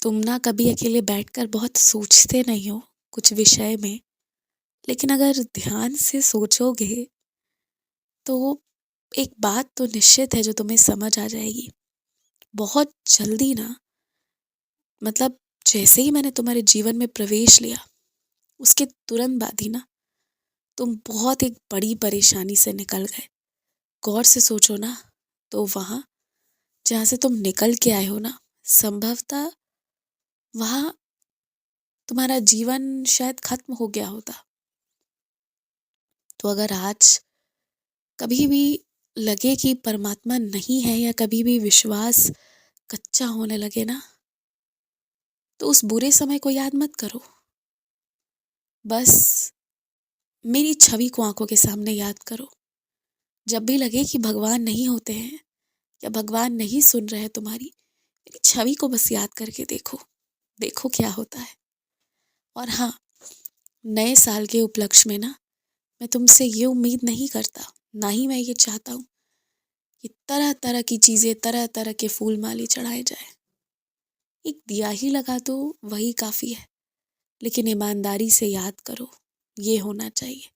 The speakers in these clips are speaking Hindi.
तुम ना कभी अकेले बैठकर बहुत सोचते नहीं हो कुछ विषय में, लेकिन अगर ध्यान से सोचोगे तो एक बात तो निश्चित है जो तुम्हें समझ आ जाएगी। बहुत जल्दी ना, मतलब जैसे ही मैंने तुम्हारे जीवन में प्रवेश लिया, उसके तुरंत बाद ही ना तुम बहुत एक बड़ी परेशानी से निकल गए। गौर से सोचो ना, तो वहाँ जहाँ से तुम निकल के आए हो ना, संभवतः वहाँ तुम्हारा जीवन शायद खत्म हो गया होता। तो अगर आज कभी भी लगे कि परमात्मा नहीं है या कभी भी विश्वास कच्चा होने लगे ना, तो उस बुरे समय को याद मत करो। बस मेरी छवि को आंखों के सामने याद करो। जब भी लगे कि भगवान नहीं होते हैं या भगवान नहीं सुन रहे हैं तुम्हारी, मेरी छवि को बस याद करके देखो। देखो क्या होता है। और हाँ, नए साल के उपलक्ष्य में ना, मैं तुमसे ये उम्मीद नहीं करता, ना ही मैं ये चाहता हूँ कि तरह तरह की चीज़ें, तरह तरह के फूल माली चढ़ाए जाए। एक दिया ही लगा दो, वही काफ़ी है। लेकिन ईमानदारी से याद करो, ये होना चाहिए।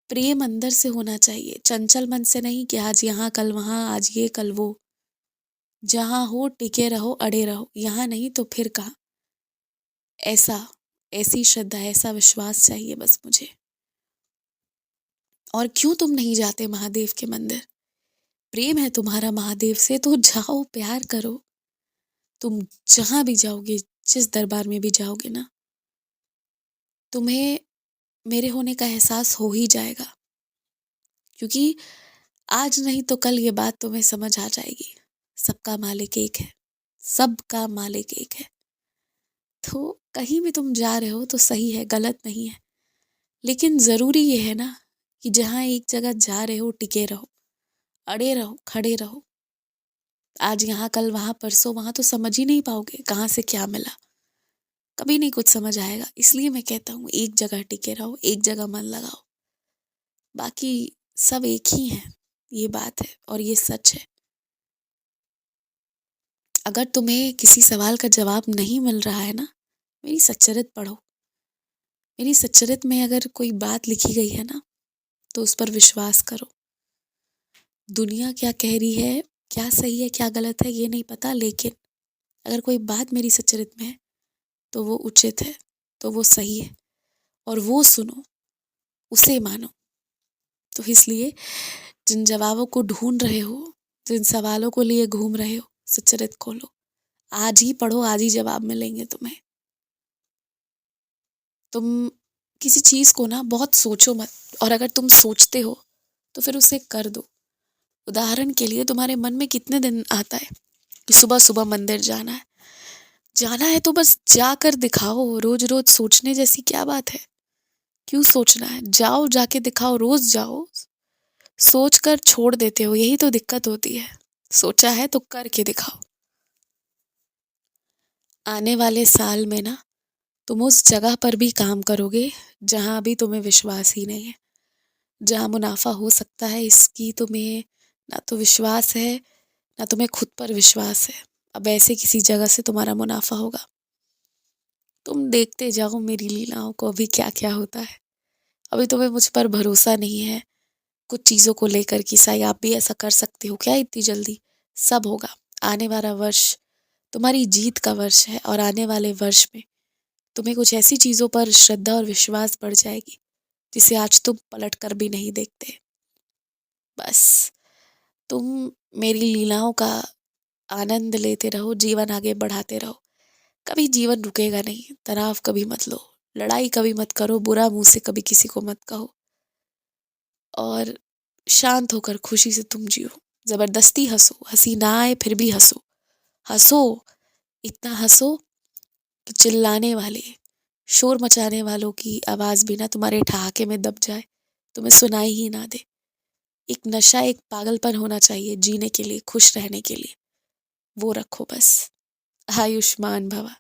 प्रेम अंदर से होना चाहिए, चंचल मन से नहीं कि आज यहाँ कल वहाँ, आज ये कल वो। जहाँ हो टिके रहो, अड़े रहो। यहाँ नहीं तो फिर कहाँ। ऐसा, ऐसी श्रद्धा, ऐसा विश्वास चाहिए बस मुझे। और क्यों तुम नहीं जाते महादेव के मंदिर? प्रेम है तुम्हारा महादेव से तो जाओ, प्यार करो। तुम जहाँ भी जाओगे, जिस दरबार में भी जाओगे ना, तुम्हें मेरे होने का एहसास हो ही जाएगा। क्योंकि आज नहीं तो कल ये बात तुम्हें समझ आ जाएगी। सबका मालिक एक है, सबका मालिक एक है। तो कहीं भी तुम जा रहे हो तो सही है, गलत नहीं है। लेकिन ज़रूरी ये है ना कि जहाँ एक जगह जा रहे हो टिके रहो, अड़े रहो, खड़े रहो। आज यहाँ कल वहाँ, परसों वहाँ, तो समझ ही नहीं पाओगे कहाँ से क्या मिला। कभी नहीं कुछ समझ आएगा। इसलिए मैं कहता हूँ एक जगह टिके रहो, एक जगह मन लगाओ। बाकी सब एक ही हैं, ये बात है और ये सच है। अगर तुम्हें किसी सवाल का जवाब नहीं मिल रहा है ना, मेरी सच्चरित पढ़ो। मेरी सच्चरित में अगर कोई बात लिखी गई है ना, तो उस पर विश्वास करो। दुनिया क्या कह रही है, क्या सही है क्या गलत है, ये नहीं पता, लेकिन अगर कोई बात मेरी सच्चरित में है तो वो उचित है, तो वो सही है, और वो सुनो, उसे मानो। तो इसलिए जिन जवाबों को ढूंढ रहे हो, जिन सवालों को लिए घूम रहे हो, सच्चरित खोलो। आज ही पढ़ो, आज ही जवाब मिलेंगे तुम्हें। तुम किसी चीज़ को ना बहुत सोचो मत, और अगर तुम सोचते हो तो फिर उसे कर दो। उदाहरण के लिए तुम्हारे मन में कितने दिन आता है कि सुबह सुबह मंदिर जाना है। जाना है तो बस जाकर दिखाओ। रोज रोज सोचने जैसी क्या बात है? क्यों सोचना है? जाओ, जाके दिखाओ, रोज जाओ। सोच कर छोड़ देते हो, यही तो दिक्कत होती है। सोचा है तो करके दिखाओ। आने वाले साल में ना तुम उस जगह पर भी काम करोगे जहां अभी तुम्हें विश्वास ही नहीं है। जहां मुनाफा हो सकता है, इसकी तुम्हें ना तो विश्वास है, ना तुम्हें खुद पर विश्वास है। अब ऐसे किसी जगह से तुम्हारा मुनाफा होगा। तुम देखते जाओ मेरी लीलाओं को, अभी क्या क्या होता है। अभी तुम्हें मुझ पर भरोसा नहीं है कुछ चीज़ों को लेकर कि शायद आप भी ऐसा कर सकते हो क्या इतनी जल्दी? सब होगा। आने वाला वर्ष तुम्हारी जीत का वर्ष है, और आने वाले वर्ष में तुम्हें कुछ ऐसी चीज़ों पर श्रद्धा और विश्वास बढ़ जाएगी जिसे आज तुम पलट कर भी नहीं देखते। बस तुम मेरी लीलाओं का आनंद लेते रहो, जीवन आगे बढ़ाते रहो। कभी जीवन रुकेगा नहीं। तनाव कभी मत लो, लड़ाई कभी मत करो, बुरा मुंह से कभी किसी को मत कहो, और शांत होकर खुशी से तुम जियो। जबरदस्ती हंसो, हंसी ना आए फिर भी हंसो। हंसो, इतना हंसो कि चिल्लाने वाले, शोर मचाने वालों की आवाज भी ना तुम्हारे ठहाके में दब जाए, तुम्हें सुनाई ही ना दे। एक नशा, एक पागलपन होना चाहिए जीने के लिए, खुश रहने के लिए। वो रखो बस। आयुष्मान भवा।